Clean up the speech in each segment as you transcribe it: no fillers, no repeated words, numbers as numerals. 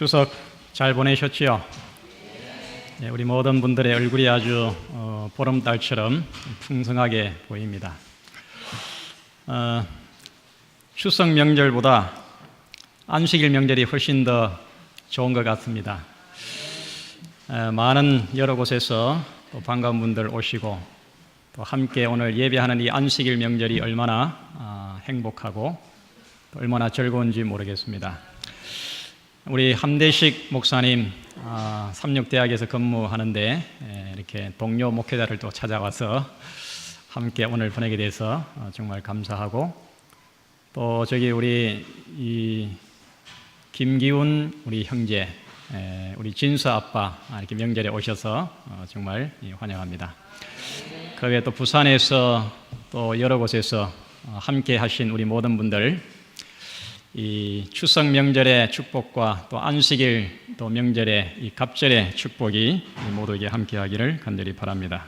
추석 잘 보내셨지요? 네, 우리 모든 분들의 얼굴이 아주 보름달처럼 풍성하게 보입니다. 추석 명절보다 안식일 명절이 훨씬 더 좋은 것 같습니다. 많은 여러 곳에서 또 반가운 분들 오시고 또 함께 오늘 예배하는 이 안식일 명절이 얼마나 행복하고 또 얼마나 즐거운지 모르겠습니다. 우리 함대식 목사님 삼육대학에서 근무하는데 이렇게 동료 목회자를 또 찾아와서 함께 오늘 보내게 돼서 정말 감사하고, 또 저기 우리 이 김기훈 우리 형제, 우리 진수 아빠 이렇게 명절에 오셔서 정말 환영합니다. 그 외에 또 부산에서 또 여러 곳에서 함께 하신 우리 모든 분들, 이 추석 명절의 축복과 또 안식일 또 명절의 이 갑절의 축복이 모두에게 함께하기를 간절히 바랍니다.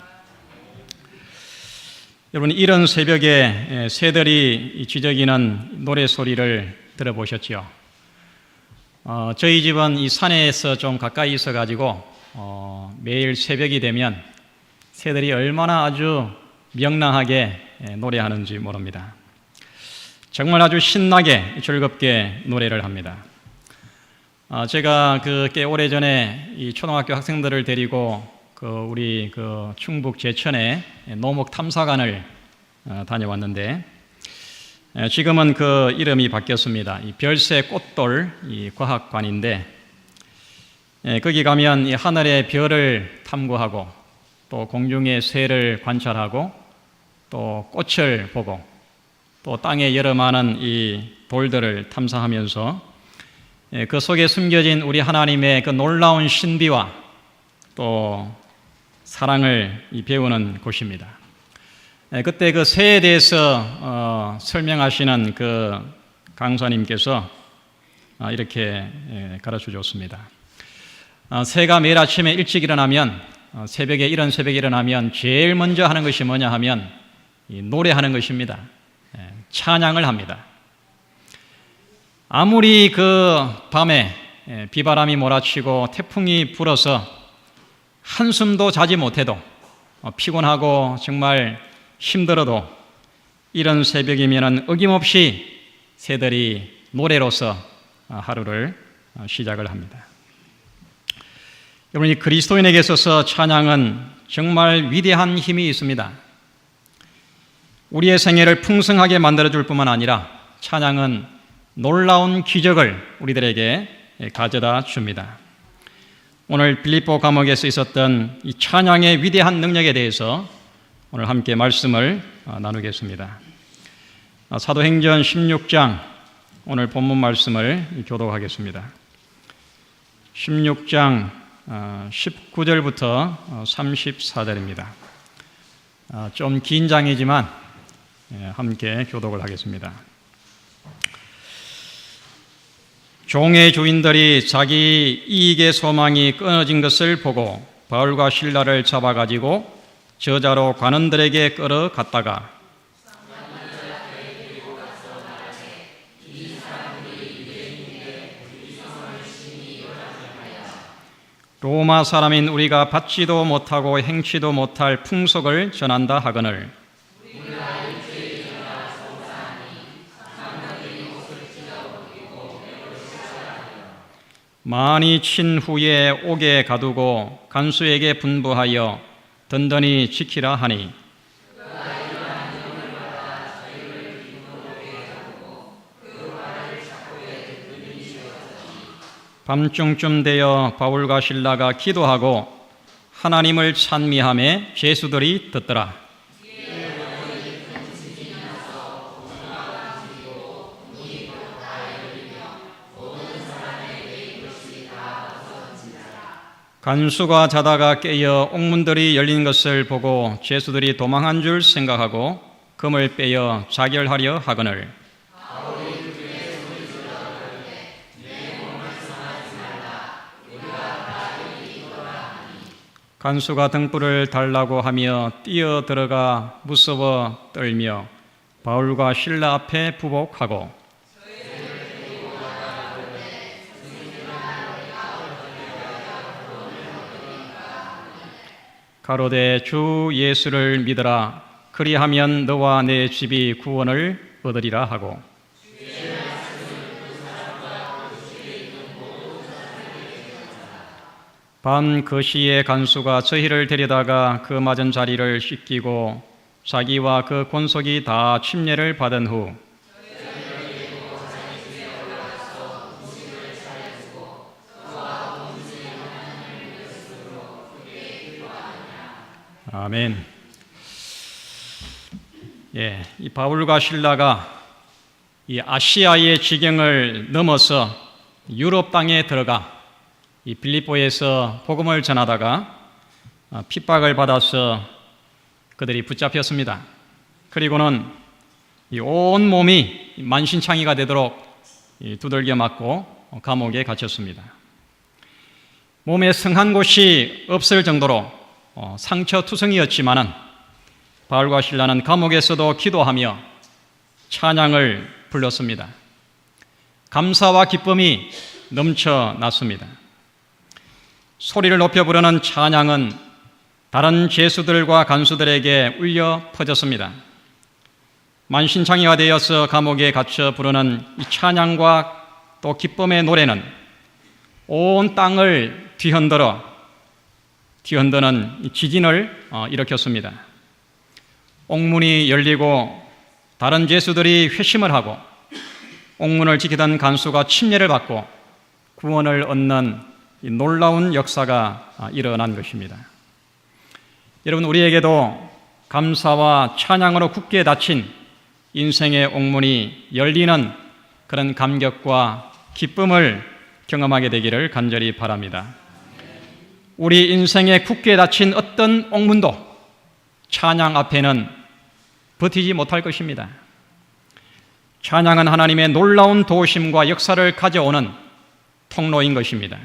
여러분, 이른 새벽에 새들이 쥐저귀는 노래 소리를 들어보셨죠? 저희 집은 이 산에서 좀 가까이 있어가지고 매일 새벽이 되면 새들이 얼마나 아주 명랑하게 노래하는지 모릅니다. 정말 아주 신나게 즐겁게 노래를 합니다. 제가 꽤 오래전에 이 초등학교 학생들을 데리고 우리 충북 제천에 노목 탐사관을 다녀왔는데, 지금은 그 이름이 바뀌었습니다. 이 별새 꽃돌 이 과학관인데, 거기 가면 이 하늘의 별을 탐구하고 또 공중의 새를 관찰하고 또 꽃을 보고 또 땅에 여러 많은 이 돌들을 탐사하면서 그 속에 숨겨진 우리 하나님의 그 놀라운 신비와 또 사랑을 배우는 곳입니다. 그때 그 새에 대해서 설명하시는 그 강사님께서 이렇게 가르쳐 줬습니다. 새가 매일 아침에 일찍 일어나면, 이런 새벽에 일어나면 제일 먼저 하는 것이 뭐냐 하면 노래하는 것입니다. 찬양을 합니다. 아무리 그 밤에 비바람이 몰아치고 태풍이 불어서 한숨도 자지 못해도 피곤하고 정말 힘들어도 이런 새벽이면 어김없이 새들이 노래로서 하루를 시작을 합니다. 여러분, 이 그리스도인에게 있어서 찬양은 정말 위대한 힘이 있습니다. 우리의 생애를 풍성하게 만들어줄 뿐만 아니라 찬양은 놀라운 기적을 우리들에게 가져다 줍니다. 오늘 빌립보 감옥에서 있었던 이 찬양의 위대한 능력에 대해서 오늘 함께 말씀을 나누겠습니다. 사도행전 16장 오늘 본문 말씀을 교독하겠습니다. 16장 19절부터 34절입니다. 좀 긴 장이지만 함께 교독을 하겠습니다. 종의 주인들이 자기 이익의 소망이 끊어진 것을 보고 바울과 실라를 잡아가지고 저자로 관원들에게 끌어갔다가 로마 사람인 우리가 받지도 못하고 행치도 못할 풍속을 전한다 하거늘 많이 친 후에 옥에 가두고 간수에게 분부하여 든든히 지키라 하니, 밤중쯤 되어 바울과 실라가 기도하고 하나님을 찬미하며 죄수들이 듣더라. 간수가 자다가 깨어 옥문들이 열린 것을 보고 죄수들이 도망한 줄 생각하고 금을 빼어 자결하려 하거늘 간수가 등불을 달라고 하며 뛰어 들어가 무서워 떨며 바울과 실라 앞에 부복하고 가로되 주 예수를 믿으라. 그리하면 너와 내 집이 구원을 얻으리라 하고, 밤 그 시에 간수가 저희를 데려다가 그 맞은 자리를 씻기고 자기와 그 권속이 다 침례를 받은 후 아멘. 이 바울과 실라가 이 아시아의 지경을 넘어서 유럽 땅에 들어가 이 빌립보에서 복음을 전하다가 핍박을 받아서 그들이 붙잡혔습니다. 그리고는 이 온 몸이 만신창이가 되도록 두들겨 맞고 감옥에 갇혔습니다. 몸에 성한 곳이 없을 정도로 상처투성이었지만은 바울과 실라는 감옥에서도 기도하며 찬양을 불렀습니다. 감사와 기쁨이 넘쳐났습니다. 소리를 높여 부르는 찬양은 다른 죄수들과 간수들에게 울려 퍼졌습니다. 만신창이가 되어서 감옥에 갇혀 부르는 이 찬양과 또 기쁨의 노래는 온 땅을 뒤흔드는 지진을 일으켰습니다. 옥문이 열리고 다른 죄수들이 회심을 하고 옥문을 지키던 간수가 침례를 받고 구원을 얻는 이 놀라운 역사가 일어난 것입니다. 여러분, 우리에게도 감사와 찬양으로 굳게 닫힌 인생의 옥문이 열리는 그런 감격과 기쁨을 경험하게 되기를 간절히 바랍니다. 우리 인생에 굳게 닫힌 어떤 옥문도 찬양 앞에는 버티지 못할 것입니다. 찬양은 하나님의 놀라운 도우심과 역사를 가져오는 통로인 것입니다.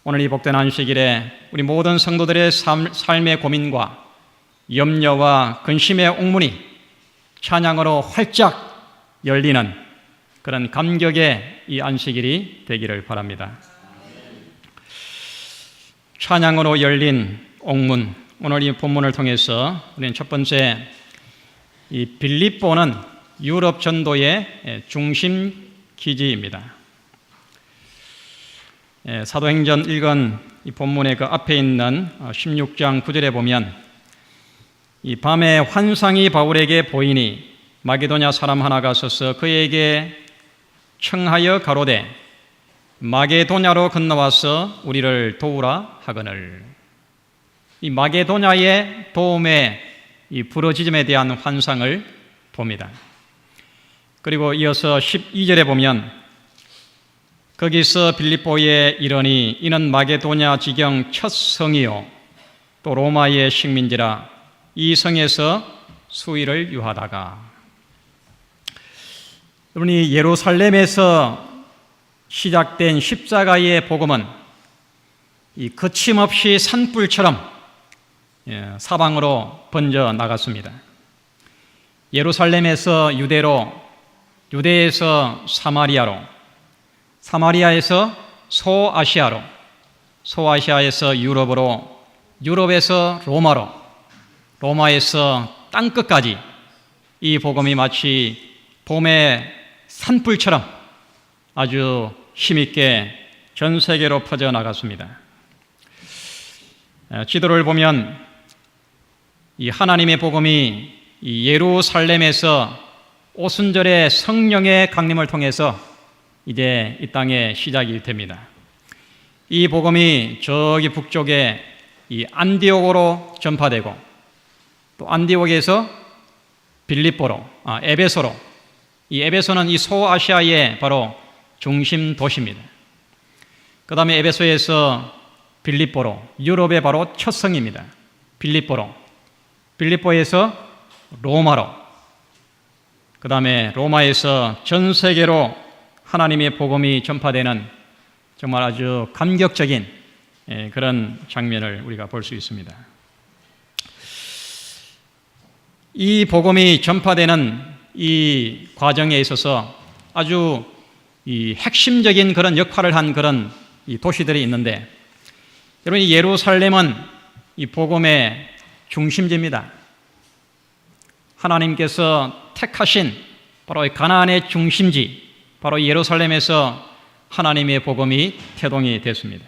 오늘 이 복된 안식일에 우리 모든 성도들의 삶의 고민과 염려와 근심의 옥문이 찬양으로 활짝 열리는 그런 감격의 이 안식일이 되기를 바랍니다. 찬양으로 열린 옥문, 오늘 이 본문을 통해서 우리는 첫 번째, 이 빌립보는 유럽 전도의 중심 기지입니다. 사도행전 1권 이 본문의 그 앞에 있는 16장 9절에 보면 이 밤에 환상이 바울에게 보이니 마게도냐 사람 하나가 서서 그에게 청하여 가로되 마게도냐로 건너와서 우리를 도우라 하거늘. 이 마게도냐의 도움의 이 부르짖음에 대한 환상을 봅니다. 그리고 이어서 12절에 보면 거기서 빌립보에 이르니 이는 마게도냐 지경 첫 성이요 또 로마의 식민지라 이 성에서 수일을 유하다가. 여러분이 예루살렘에서 시작된 십자가의 복음은 이 거침없이 산불처럼 사방으로 번져 나갔습니다. 예루살렘에서 유대로, 유대에서 사마리아로, 사마리아에서 소아시아로, 소아시아에서 유럽으로, 유럽에서 로마로, 로마에서 땅끝까지 이 복음이 마치 봄의 산불처럼 아주 힘있게 전 세계로 퍼져나갔습니다. 지도를 보면 이 하나님의 복음이 이 예루살렘에서 오순절의 성령의 강림을 통해서 이제 이 땅에 시작이 됩니다. 이 복음이 저기 북쪽에 이 안디옥으로 전파되고 또 안디옥에서 빌립보로, 에베소로, 이 에베소는 이 소아시아의 바로 중심 도시입니다. 그 다음에 에베소에서 빌립보로, 유럽의 바로 첫 성입니다. 빌립보로, 빌립보에서 로마로, 그 다음에 로마에서 전 세계로 하나님의 복음이 전파되는 정말 아주 감격적인 그런 장면을 우리가 볼 수 있습니다. 이 복음이 전파되는 이 과정에 있어서 아주 이 핵심적인 그런 역할을 한 그런 이 도시들이 있는데, 여러분, 이 예루살렘은 이 복음의 중심지입니다. 하나님께서 택하신 바로 이 가나안의 중심지, 바로 예루살렘에서 하나님의 복음이 태동이 됐습니다.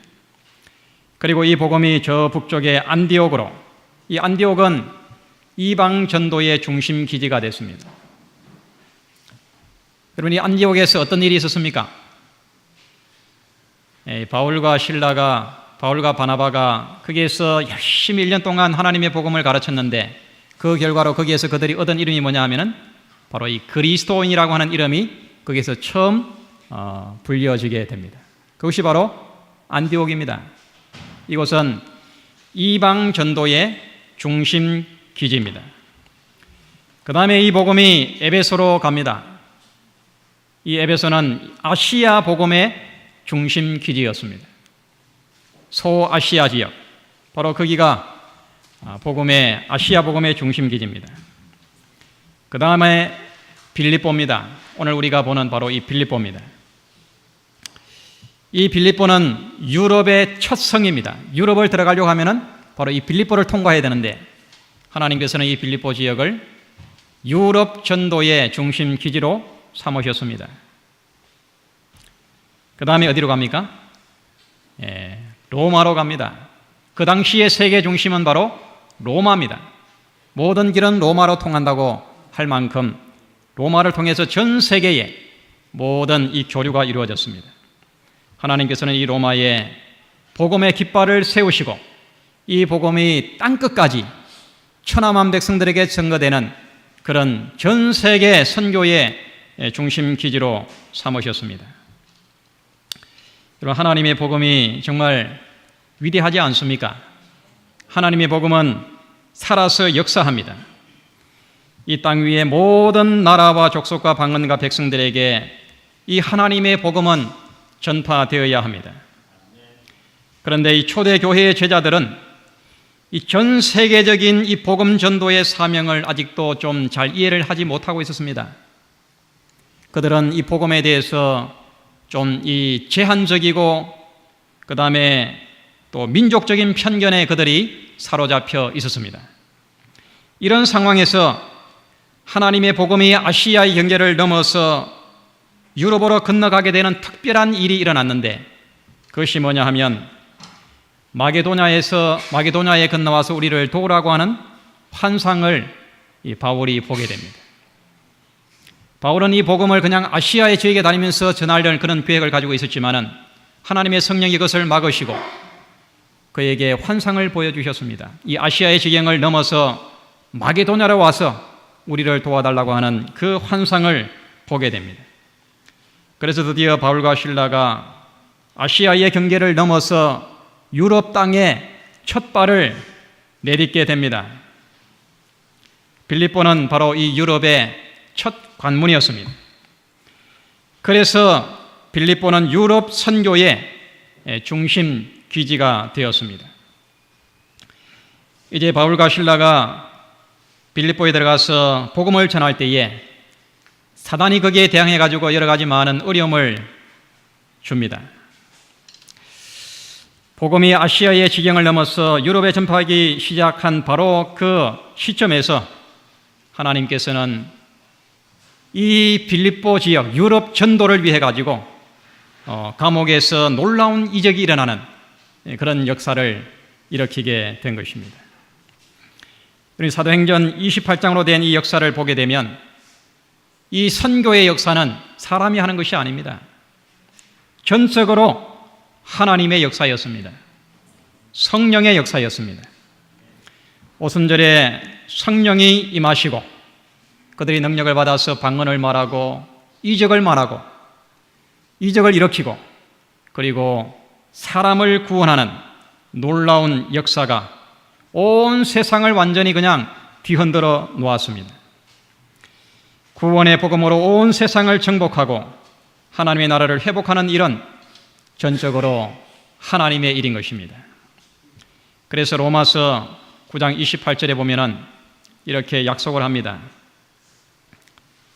그리고 이 복음이 저 북쪽의 안디옥으로, 이 안디옥은 이방 전도의 중심 기지가 됐습니다. 여러분, 이 안디옥에서 어떤 일이 있었습니까? 바울과 바나바가 거기에서 열심히 1년 동안 하나님의 복음을 가르쳤는데 그 결과로 거기에서 그들이 얻은 이름이 뭐냐 하면은 바로 이 그리스도인이라고 하는 이름이 거기에서 처음 불려지게 됩니다. 그것이 바로 안디옥입니다. 이곳은 이방 전도의 중심 기지입니다. 그 다음에 이 복음이 에베소로 갑니다. 이 에베소는 아시아 복음의 중심 기지였습니다. 소아시아 지역, 바로 거기가 아시아 복음의 중심 기지입니다. 그 다음에 빌립보입니다. 오늘 우리가 보는 바로 이 빌립보입니다. 이 빌립보는 유럽의 첫 성입니다. 유럽을 들어가려고 하면은 바로 이 빌립보를 통과해야 되는데 하나님께서는 이 빌립보 지역을 유럽 전도의 중심 기지로 삼으셨습니다. 그 다음에 어디로 갑니까? 로마로 갑니다. 그 당시의 세계 중심은 바로 로마입니다. 모든 길은 로마로 통한다고 할 만큼 로마를 통해서 전 세계에 모든 이 교류가 이루어졌습니다. 하나님께서는 이 로마에 복음의 깃발을 세우시고 이 복음이 땅끝까지 천하만 백성들에게 전거되는 그런 전 세계 선교의 중심 기지로 삼으셨습니다. 여러분, 하나님의 복음이 정말 위대하지 않습니까? 하나님의 복음은 살아서 역사합니다. 이 땅 위의 모든 나라와 족속과 방언과 백성들에게 이 하나님의 복음은 전파되어야 합니다. 그런데 이 초대교회의 제자들은 이 전 세계적인 이 복음 전도의 사명을 아직도 좀 잘 이해를 하지 못하고 있었습니다. 그들은 이 복음에 대해서 좀 이 제한적이고 그 다음에 또 민족적인 편견에 그들이 사로잡혀 있었습니다. 이런 상황에서 하나님의 복음이 아시아의 경계를 넘어서 유럽으로 건너가게 되는 특별한 일이 일어났는데 그것이 뭐냐 하면 마게도냐에 건너와서 우리를 도우라고 하는 환상을 이 바울이 보게 됩니다. 바울은 이 복음을 그냥 아시아의 지역에 다니면서 전하려는 그런 계획을 가지고 있었지만은 하나님의 성령이 그것을 막으시고 그에게 환상을 보여주셨습니다. 이 아시아의 지경을 넘어서 마게도냐로 와서 우리를 도와달라고 하는 그 환상을 보게 됩니다. 그래서 드디어 바울과 실라가 아시아의 경계를 넘어서 유럽 땅에 첫 발을 내딛게 됩니다. 빌립보는 바로 이 유럽의 첫 관문이었습니다. 그래서 빌립보는 유럽 선교의 중심 기지가 되었습니다. 이제 바울과 실라가 빌립보에 들어가서 복음을 전할 때에 사단이 거기에 대항해 가지고 여러 가지 많은 어려움을 줍니다. 복음이 아시아의 지경을 넘어서 유럽에 전파하기 시작한 바로 그 시점에서 하나님께서는 이 빌립보 지역 유럽 전도를 위해 가지고 감옥에서 놀라운 이적이 일어나는 그런 역사를 일으키게 된 것입니다. 우리 사도행전 28장으로 된 이 역사를 보게 되면 이 선교의 역사는 사람이 하는 것이 아닙니다. 전적으로 하나님의 역사였습니다. 성령의 역사였습니다. 오순절에 성령이 임하시고 그들이 능력을 받아서 방언을 말하고 이적을 말하고 이적을 일으키고 그리고 사람을 구원하는 놀라운 역사가 온 세상을 완전히 그냥 뒤흔들어 놓았습니다. 구원의 복음으로 온 세상을 정복하고 하나님의 나라를 회복하는 일은 전적으로 하나님의 일인 것입니다. 그래서 로마서 9장 28절에 보면은 이렇게 약속을 합니다.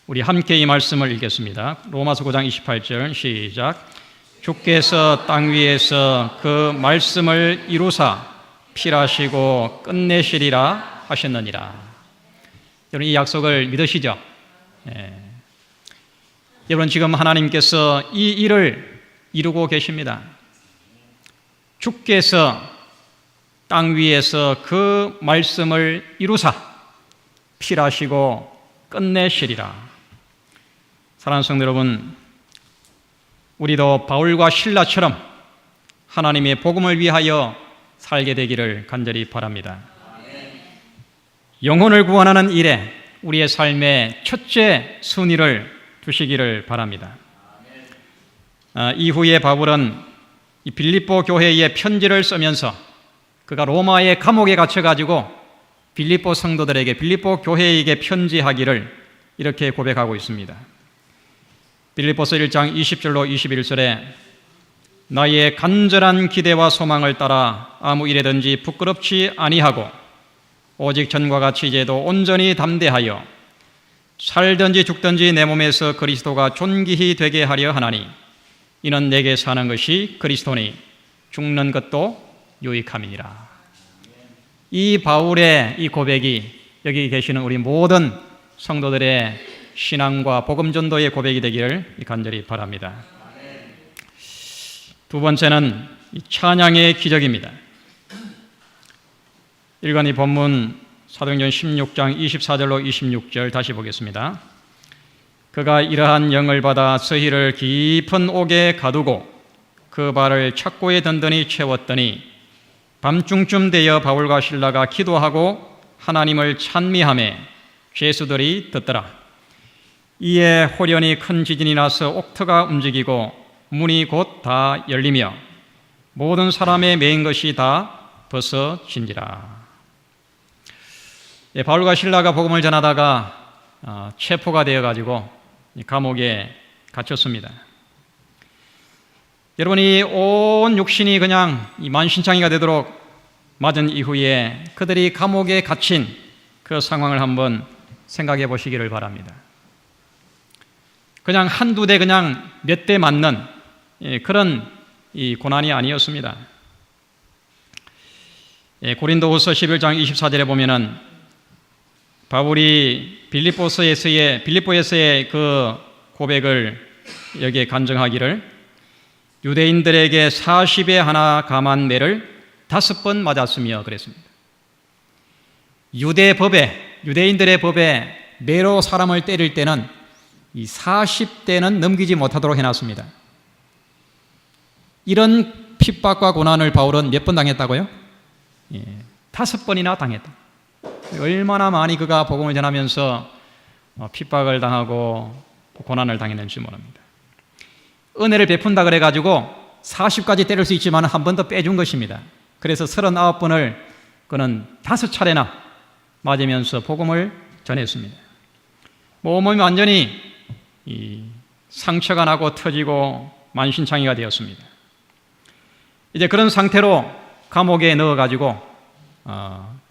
우리 함께 이 말씀을 읽겠습니다. 로마서 9장 28절 시작. 주께서 땅 위에서 그 말씀을 이루사 필하시고 끝내시리라 하셨느니라. 여러분, 이 약속을 믿으시죠? 여러분, 지금 하나님께서 이 일을 이루고 계십니다. 주께서 땅 위에서 그 말씀을 이루사 필하시고 끝내시리라. 사랑하는 성도 여러분, 우리도 바울과 실라처럼 하나님의 복음을 위하여 살게 되기를 간절히 바랍니다. 영혼을 구원하는 일에 우리의 삶의 첫째 순위를 두시기를 바랍니다. 이후에 바울은 이 빌립보 교회에 편지를 쓰면서 그가 로마의 감옥에 갇혀가지고 빌립보 성도들에게, 빌립보 교회에게 편지하기를 이렇게 고백하고 있습니다. 빌립보서 1장 20절로 21절에 나의 간절한 기대와 소망을 따라 아무 일에든지 부끄럽지 아니하고 오직 전과 같이 이제도 온전히 담대하여 살든지 죽든지 내 몸에서 그리스도가 존귀히 되게 하려 하나니 이는 내게 사는 것이 그리스도니 죽는 것도 유익함이니라. 이 바울의 이 고백이 여기 계시는 우리 모든 성도들의 신앙과 복음 전도의 고백이 되기를 간절히 바랍니다. 두 번째는 찬양의 기적입니다. 일간 이 본문 사도행전 16장 24절로 26절 다시 보겠습니다. 그가 이러한 영을 받아 서희를 깊은 옥에 가두고 그 발을 착고에 든든히 채웠더니 밤중쯤 되어 바울과 실라가 기도하고 하나님을 찬미하며 죄수들이 듣더라. 이에 호련히 큰 지진이 나서 옥터가 움직이고 문이 곧 다 열리며 모든 사람의 매인 것이 다 벗어진지라. 바울과 실라가 복음을 전하다가 체포가 되어가지고 감옥에 갇혔습니다. 여러분이 온 육신이 그냥 만신창이가 되도록 맞은 이후에 그들이 감옥에 갇힌 그 상황을 한번 생각해 보시기를 바랍니다. 그냥 한두 대 그냥 몇 대 맞는 그런 고난이 아니었습니다. 고린도후서 11장 24절에 보면은 바울이 빌립보에서의 그 고백을 여기에 간증하기를 유대인들에게 40에 하나 감한 매를 5번 맞았으며 그랬습니다. 유대인들의 법에 매로 사람을 때릴 때는 이 40대는 넘기지 못하도록 해놨습니다. 이런 핍박과 고난을 바울은 몇 번 당했다고요? 5번이나 당했다. 얼마나 많이 그가 복음을 전하면서 핍박을 당하고 고난을 당했는지 모릅니다. 은혜를 베푼다 그래가지고 40까지 때릴 수 있지만 한 번 더 빼준 것입니다. 그래서 39번을 그는 5차례나 맞으면서 복음을 전했습니다. 온몸이 완전히 상처가 나고 터지고 만신창이가 되었습니다. 이제 그런 상태로 감옥에 넣어가지고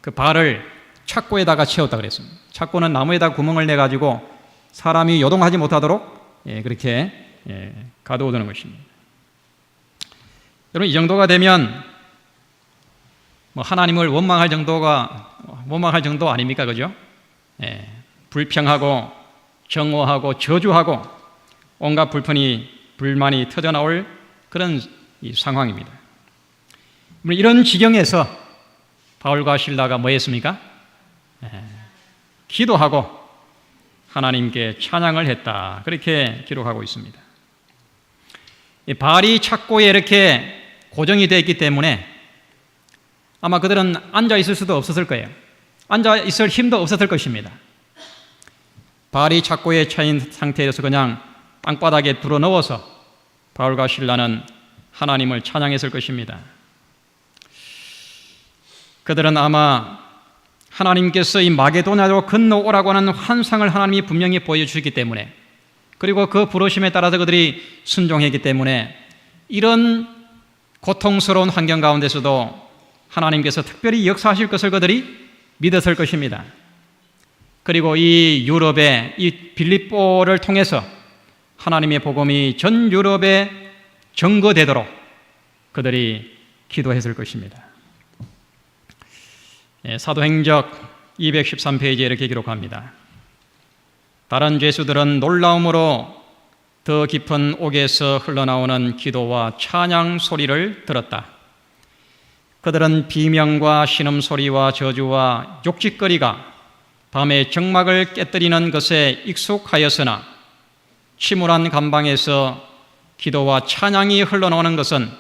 그 발을 착고에다가 채웠다 그랬습니다. 착고는 나무에다 구멍을 내가지고 사람이 요동하지 못하도록 그렇게 가두어두는 것입니다. 여러분, 이 정도가 되면 하나님을 원망할 정도 아닙니까? 그죠? 불평하고 정오하고 저주하고 온갖 불만이 터져나올 그런 상황입니다. 이런 지경에서 바울과 실라가 뭐 했습니까? 기도하고 하나님께 찬양을 했다. 그렇게 기록하고 있습니다. 발이 착고에 이렇게 고정이 되어 있기 때문에 아마 그들은 앉아 있을 수도 없었을 거예요. 앉아 있을 힘도 없었을 것입니다. 발이 착고에 차인 상태에서 그냥 땅바닥에 들어 누워서 바울과 실라는 하나님을 찬양했을 것입니다. 그들은 아마 하나님께서 이 마게도냐로 건너오라고 하는 환상을 하나님이 분명히 보여주셨기 때문에, 그리고 그 부르심에 따라서 그들이 순종했기 때문에 이런 고통스러운 환경 가운데서도 하나님께서 특별히 역사하실 것을 그들이 믿었을 것입니다. 그리고 이 유럽의 이 빌립보를 통해서 하나님의 복음이 전 유럽에 전거되도록 그들이 기도했을 것입니다. 사도행적 213페이지에 이렇게 기록합니다. 다른 죄수들은 놀라움으로 더 깊은 옥에서 흘러나오는 기도와 찬양 소리를 들었다. 그들은 비명과 신음소리와 저주와 욕짓거리가 밤의 정막을 깨뜨리는 것에 익숙하였으나 침울한 감방에서 기도와 찬양이 흘러나오는 것은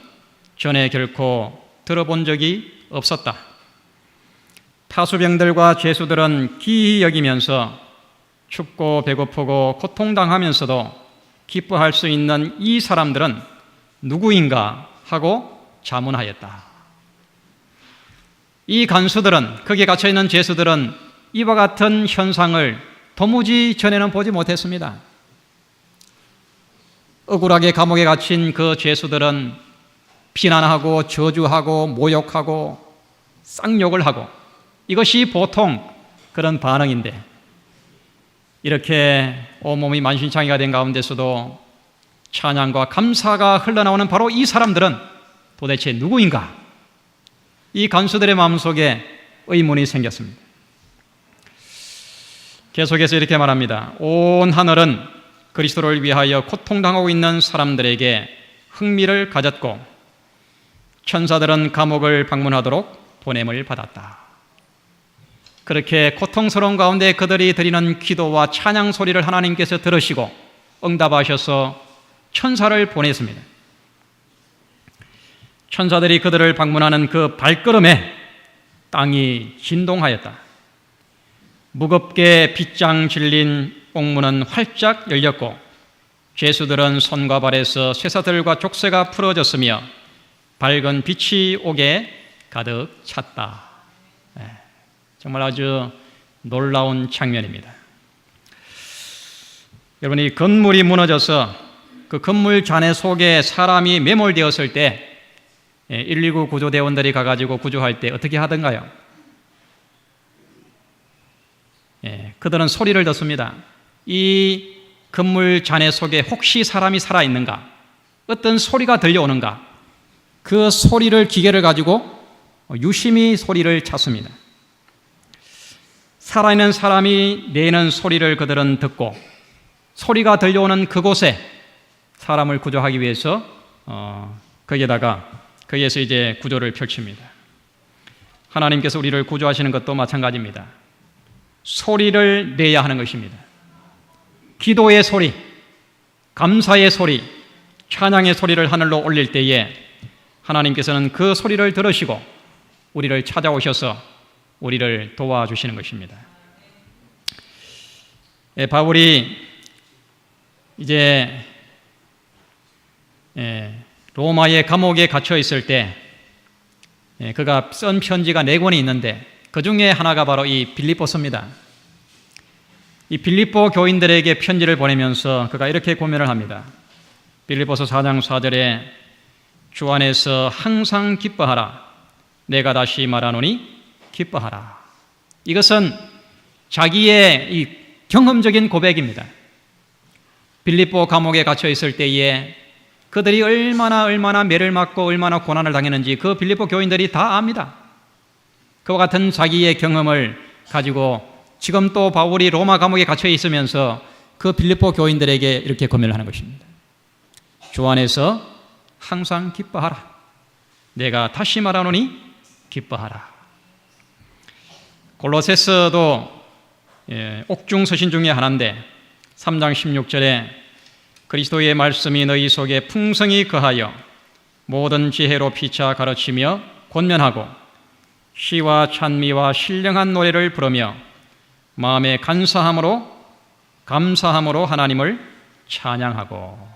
전에 결코 들어본 적이 없었다. 타수병들과 죄수들은 기이 여기면서 춥고 배고프고 고통당하면서도 기뻐할 수 있는 이 사람들은 누구인가 하고 자문하였다. 이 간수들은, 거기에 갇혀있는 죄수들은 이와 같은 현상을 도무지 전에는 보지 못했습니다. 억울하게 감옥에 갇힌 그 죄수들은 비난하고 저주하고 모욕하고 쌍욕을 하고 이것이 보통 그런 반응인데, 이렇게 온몸이 만신창이가 된 가운데서도 찬양과 감사가 흘러나오는 바로 이 사람들은 도대체 누구인가? 이 간수들의 마음속에 의문이 생겼습니다. 계속해서 이렇게 말합니다. 온 하늘은 그리스도를 위하여 고통당하고 있는 사람들에게 흥미를 가졌고 천사들은 감옥을 방문하도록 보냄을 받았다. 그렇게 고통스러운 가운데 그들이 드리는 기도와 찬양 소리를 하나님께서 들으시고 응답하셔서 천사를 보냈습니다. 천사들이 그들을 방문하는 그 발걸음에 땅이 진동하였다. 무겁게 빗장 질린 옥문은 활짝 열렸고 죄수들은 손과 발에서 쇠사들과 족쇄가 풀어졌으며 밝은 빛이 옥에 가득 찼다. 정말 아주 놀라운 장면입니다. 여러분, 이 건물이 무너져서 그 건물 잔해 속에 사람이 매몰되었을 때 119 구조대원들이 가가지고 구조할 때 어떻게 하던가요? 그들은 소리를 듣습니다. 이 건물 잔해 속에 혹시 사람이 살아있는가? 어떤 소리가 들려오는가? 그 소리를 기계를 가지고 유심히 소리를 찾습니다. 살아있는 사람이 내는 소리를 그들은 듣고 소리가 들려오는 그곳에 사람을 구조하기 위해서 거기에서 이제 구조를 펼칩니다. 하나님께서 우리를 구조하시는 것도 마찬가지입니다. 소리를 내야 하는 것입니다. 기도의 소리, 감사의 소리, 찬양의 소리를 하늘로 올릴 때에 하나님께서는 그 소리를 들으시고 우리를 찾아오셔서 우리를 도와주시는 것입니다. 바울이 이제 로마의 감옥에 갇혀 있을 때 그가 쓴 편지가 4권이 있는데 그 중에 하나가 바로 이 빌립보서입니다. 이 빌립보 교인들에게 편지를 보내면서 그가 이렇게 고면을 합니다. 빌립보서 4장 4절에 주 안에서 항상 기뻐하라. 내가 다시 말하노니 기뻐하라. 이것은 자기의 이 경험적인 고백입니다. 빌립보 감옥에 갇혀 있을 때에 그들이 얼마나 매를 맞고 얼마나 고난을 당했는지 그 빌립보 교인들이 다 압니다. 그와 같은 자기의 경험을 가지고 지금 또 바울이 로마 감옥에 갇혀 있으면서 그 빌립보 교인들에게 이렇게 고면을 하는 것입니다. 주 안에서 항상 기뻐하라. 내가 다시 말하노니 기뻐하라. 골로새서도 옥중 서신 중에 하나인데 3장 16절에 그리스도의 말씀이 너희 속에 풍성히 거하여 모든 지혜로 피차 가르치며 권면하고 시와 찬미와 신령한 노래를 부르며 마음의 감사함으로 하나님을 찬양하고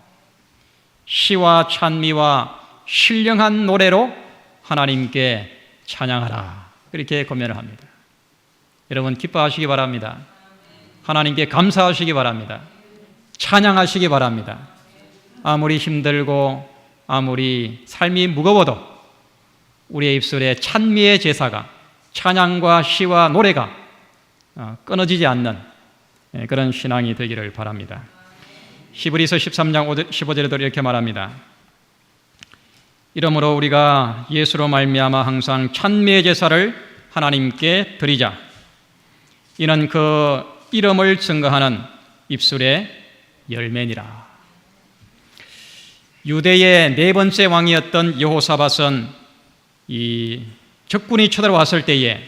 시와 찬미와 신령한 노래로 하나님께 찬양하라. 그렇게 권면을 합니다. 여러분 기뻐하시기 바랍니다. 하나님께 감사하시기 바랍니다. 찬양하시기 바랍니다. 아무리 힘들고 아무리 삶이 무거워도 우리의 입술에 찬미의 제사가 찬양과 시와 노래가 끊어지지 않는 그런 신앙이 되기를 바랍니다. 히브리서 13장 15절에도 이렇게 말합니다. 이러므로 우리가 예수로 말미암아 항상 찬미의 제사를 하나님께 드리자. 이는 그 이름을 증거하는 입술의 열매니라. 유대의 네 번째 왕이었던 여호사밧은 이 적군이 쳐들어왔을 때에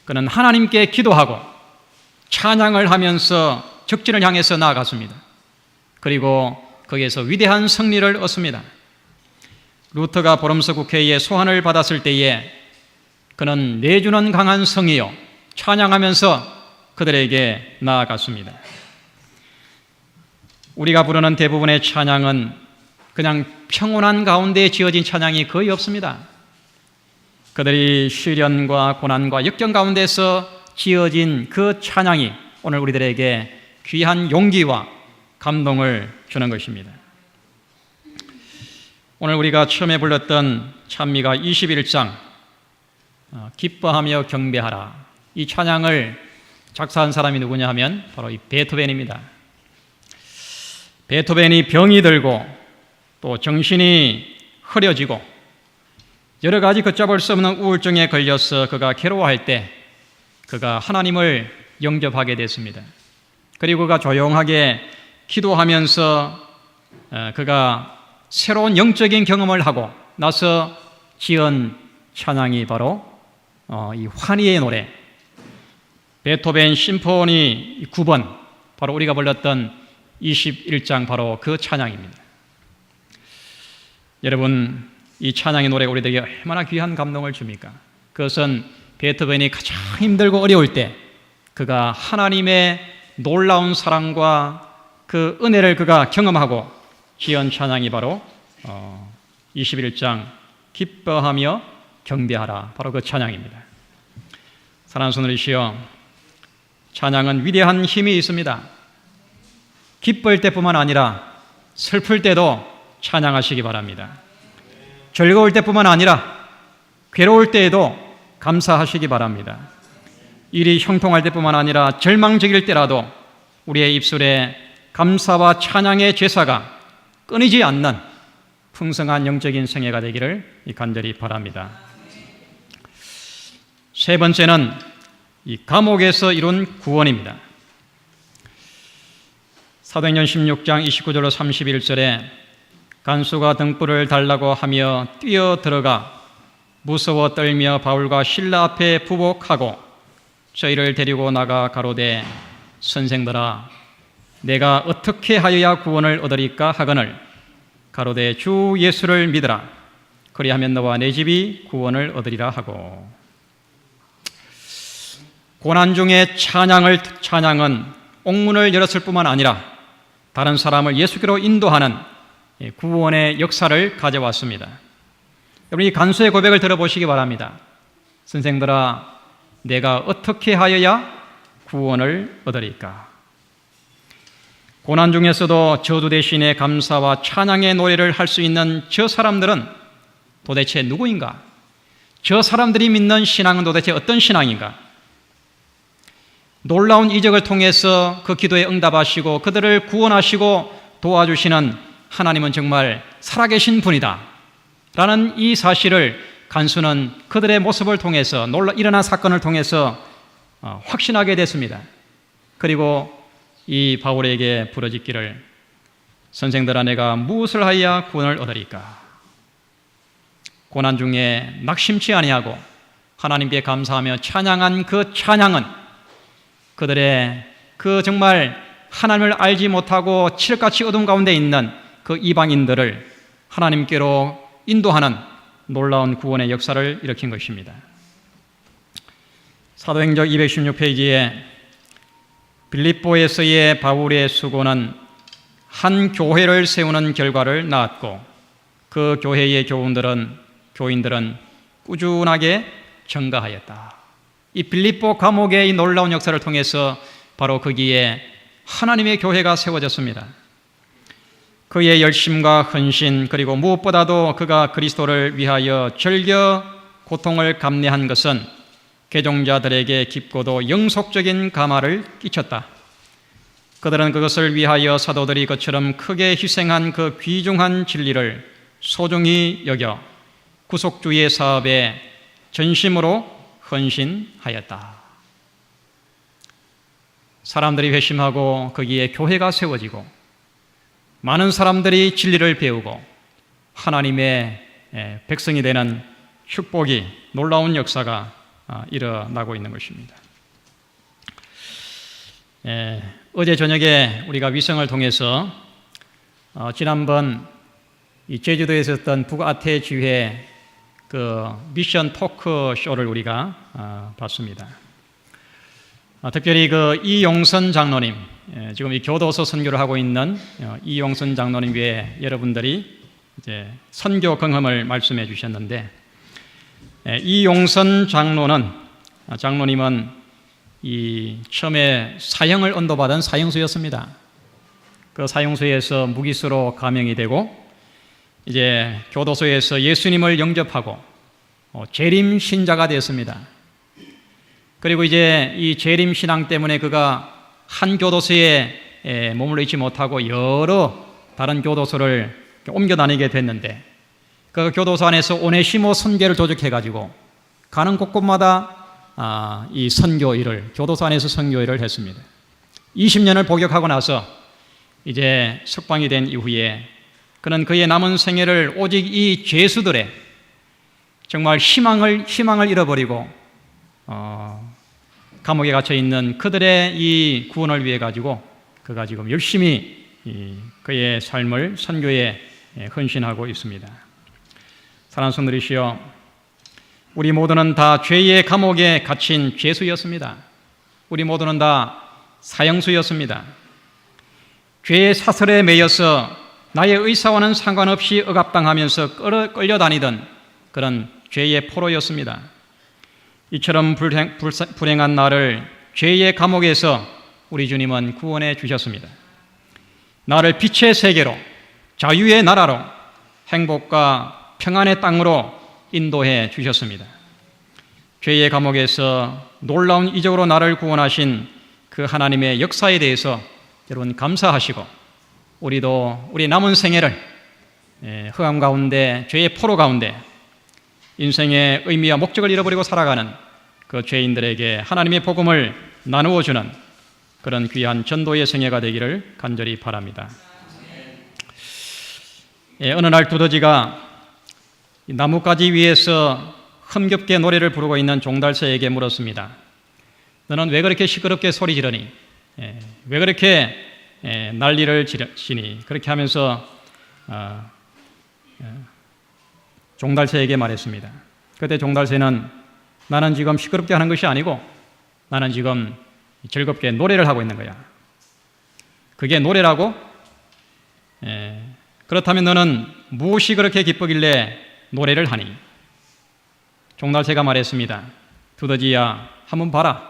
그는 하나님께 기도하고 찬양을 하면서 적진을 향해서 나아갔습니다. 그리고 거기에서 위대한 승리를 얻습니다. 루터가 보름스 국회에 소환을 받았을 때에 그는 내주는 강한 성이요 찬양하면서 그들에게 나아갔습니다. 우리가 부르는 대부분의 찬양은 그냥 평온한 가운데 지어진 찬양이 거의 없습니다. 그들이 시련과 고난과 역경 가운데서 지어진 그 찬양이 오늘 우리들에게 귀한 용기와 감동을 주는 것입니다. 오늘 우리가 처음에 불렀던 찬미가 21장 기뻐하며 경배하라, 이 찬양을 작사한 사람이 누구냐 하면 바로 이 베토벤입니다. 베토벤이 병이 들고 또 정신이 흐려지고 여러 가지 걷잡을 수 없는 우울증에 걸려서 그가 괴로워할 때 그가 하나님을 영접하게 됐습니다. 그리고 그가 조용하게 기도하면서 그가 새로운 영적인 경험을 하고 나서 지은 찬양이 바로 이 환희의 노래, 베토벤 심포니 9번, 바로 우리가 불렀던 21장 바로 그 찬양입니다. 여러분, 이 찬양의 노래가 우리들에게 얼마나 귀한 감동을 줍니까? 그것은 베토벤이 가장 힘들고 어려울 때 그가 하나님의 놀라운 사랑과 그 은혜를 그가 경험하고 지은 찬양이 바로 21장 기뻐하며 경배하라, 바로 그 찬양입니다. 사랑하는 손들이시여, 찬양은 위대한 힘이 있습니다. 기쁠 때뿐만 아니라 슬플 때도 찬양하시기 바랍니다. 즐거울 때뿐만 아니라 괴로울 때에도 감사하시기 바랍니다. 일이 형통할 때뿐만 아니라 절망적일 때라도 우리의 입술에 감사와 찬양의 제사가 끊이지 않는 풍성한 영적인 생애가 되기를 간절히 바랍니다. 세 번째는 이 감옥에서 이룬 구원입니다. 사도행전 16장 29절로 31절에 간수가 등불을 달라고 하며 뛰어 들어가 무서워 떨며 바울과 실라 앞에 부복하고 저희를 데리고 나가 가로되 선생들아 내가 어떻게 하여야 구원을 얻으리까 하거늘 가로되 주 예수를 믿으라 그리하면 너와 내 집이 구원을 얻으리라 하고. 고난 중에 찬양은 옥문을 열었을 뿐만 아니라 다른 사람을 예수께로 인도하는 구원의 역사를 가져왔습니다. 여러분, 이 간수의 고백을 들어보시기 바랍니다. 선생들아 내가 어떻게 하여야 구원을 얻으리까. 고난 중에서도 저주 대신에 감사와 찬양의 노래를 할 수 있는 저 사람들은 도대체 누구인가? 저 사람들이 믿는 신앙은 도대체 어떤 신앙인가? 놀라운 이적을 통해서 그 기도에 응답하시고 그들을 구원하시고 도와주시는 하나님은 정말 살아계신 분이다 라는 이 사실을 간수는 그들의 모습을 통해서 일어난 사건을 통해서 확신하게 됐습니다. 그리고 이 바울에게 부르짖기를 선생들아 내가 무엇을 하여야 구원을 얻으리까. 고난 중에 낙심치 아니하고 하나님께 감사하며 찬양한 그 찬양은 그들의 그 정말 하나님을 알지 못하고 칠흑같이 어둠 가운데 있는 그 이방인들을 하나님께로 인도하는 놀라운 구원의 역사를 일으킨 것입니다. 사도행전 216페이지에 빌립보에서의 바울의 수고는 한 교회를 세우는 결과를 낳았고 그 교회의 교인들은 꾸준하게 증가하였다. 이 빌립보 감옥의 이 놀라운 역사를 통해서 바로 거기에 하나님의 교회가 세워졌습니다. 그의 열심과 헌신 그리고 무엇보다도 그가 그리스도를 위하여 절겨 고통을 감내한 것은 개종자들에게 깊고도 영속적인 감화를 끼쳤다. 그들은 그것을 위하여 사도들이 그처럼 크게 희생한 그 귀중한 진리를 소중히 여겨 구속주의 사업에 전심으로 헌신하였다. 사람들이 회심하고 거기에 교회가 세워지고 많은 사람들이 진리를 배우고 하나님의 백성이 되는 축복이, 놀라운 역사가 일어나고 있는 것입니다. 어제 저녁에 우리가 위성을 통해서 지난번 이 제주도에 있었던 북아태 지회 그 미션 토크 쇼를 우리가 봤습니다. 특별히 그 이용선 장로님, 지금 이 교도소 선교를 하고 있는 이용선 장로님 외에 여러분들이 이제 선교 경험을 말씀해 주셨는데, 이용선 장로님은 이 처음에 사형을 언도받은 사형수였습니다. 그 사형수에서 무기수로 감형이 되고 이제 교도소에서 예수님을 영접하고 재림 신자가 되었습니다. 그리고 이제 이 재림 신앙 때문에 그가 한 교도소에 머물러 있지 못하고 여러 다른 교도소를 옮겨 다니게 됐는데, 그 교도소 안에서 오네시모 선교를 조직해가지고 가는 곳곳마다 이 선교 일을, 교도소 안에서 선교 일을 했습니다. 20년을 복역하고 나서 이제 석방이 된 이후에 그는 그의 남은 생애를 오직 이 죄수들의 정말 희망을 잃어버리고 감옥에 갇혀 있는 그들의 이 구원을 위해 가지고 그가 지금 열심히 그의 삶을 선교에 헌신하고 있습니다. 사랑하는 성도들이시여, 우리 모두는 다 죄의 감옥에 갇힌 죄수였습니다. 우리 모두는 다 사형수였습니다. 죄의 사슬에 매여서 나의 의사와는 상관없이 억압당하면서 끌려다니던 그런 죄의 포로였습니다. 이처럼 불행한 나를 죄의 감옥에서 우리 주님은 구원해 주셨습니다. 나를 빛의 세계로, 자유의 나라로, 행복과 평안의 땅으로 인도해 주셨습니다. 죄의 감옥에서 놀라운 이적으로 나를 구원하신 그 하나님의 역사에 대해서 여러분 감사하시고, 우리도 우리 남은 생애를 흑암 가운데, 죄의 포로 가운데 인생의 의미와 목적을 잃어버리고 살아가는 그 죄인들에게 하나님의 복음을 나누어주는 그런 귀한 전도의 생애가 되기를 간절히 바랍니다. 어느 날 두더지가 나뭇가지 위에서 흥겹게 노래를 부르고 있는 종달새에게 물었습니다. 너는 왜 그렇게 시끄럽게 소리 지르니? 왜 그렇게 난리를 치니? 그렇게 하면서 종달새에게 말했습니다. 그때 종달새는 나는 지금 시끄럽게 하는 것이 아니고 나는 지금 즐겁게 노래를 하고 있는 거야. 그게 노래라고? 그렇다면 너는 무엇이 그렇게 기쁘길래 노래를 하니? 종달새가 말했습니다. 두더지야, 한번 봐라.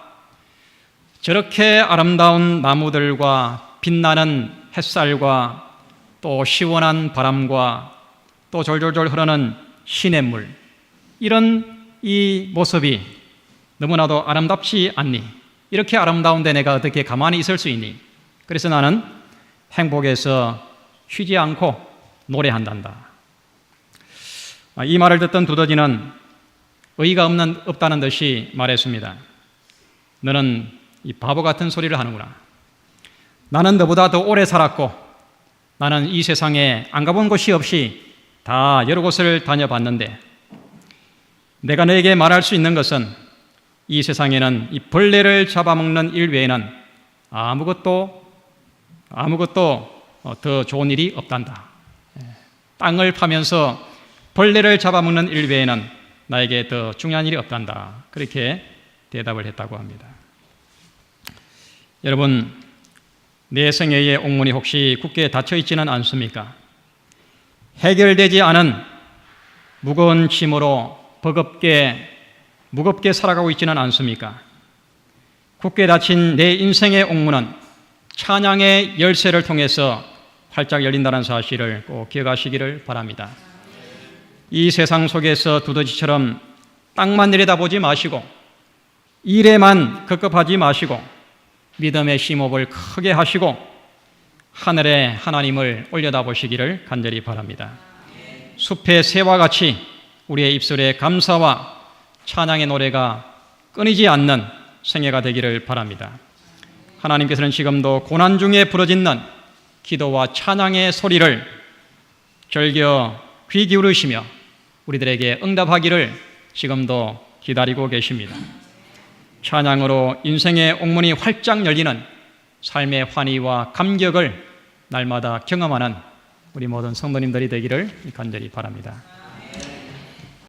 저렇게 아름다운 나무들과 빛나는 햇살과 또 시원한 바람과 또 졸졸졸 흐르는 시냇물, 이런 이 모습이 너무나도 아름답지 않니? 이렇게 아름다운데 내가 어떻게 가만히 있을 수 있니? 그래서 나는 행복해서 쉬지 않고 노래한단다. 이 말을 듣던 두더지는 의의가 없다는 듯이 말했습니다. 너는 이 바보 같은 소리를 하는구나. 나는 너보다 더 오래 살았고 나는 이 세상에 안 가본 곳이 없이 다 여러 곳을 다녀봤는데, 내가 너에게 말할 수 있는 것은 이 세상에는 이 벌레를 잡아먹는 일 외에는 아무것도 더 좋은 일이 없단다. 땅을 파면서 벌레를 잡아먹는 일 외에는 나에게 더 중요한 일이 없단다. 그렇게 대답을 했다고 합니다. 여러분, 내 생애의 옥문이 혹시 굳게 닫혀있지는 않습니까? 해결되지 않은 무거운 짐으로 무겁게 살아가고 있지는 않습니까? 굳게 닫힌 내 인생의 옥문은 찬양의 열쇠를 통해서 활짝 열린다는 사실을 꼭 기억하시기를 바랍니다. 이 세상 속에서 두더지처럼 땅만 내려다보지 마시고 일에만 급급하지 마시고 믿음의 심호흡을 크게 하시고 하늘에 하나님을 올려다보시기를 간절히 바랍니다. 숲의 새와 같이 우리의 입술에 감사와 찬양의 노래가 끊이지 않는 생애가 되기를 바랍니다. 하나님께서는 지금도 고난 중에 부러짓는 기도와 찬양의 소리를 즐겨 귀 기울이시며 우리들에게 응답하기를 지금도 기다리고 계십니다. 찬양으로 인생의 옥문이 활짝 열리는 삶의 환희와 감격을 날마다 경험하는 우리 모든 성도님들이 되기를 간절히 바랍니다.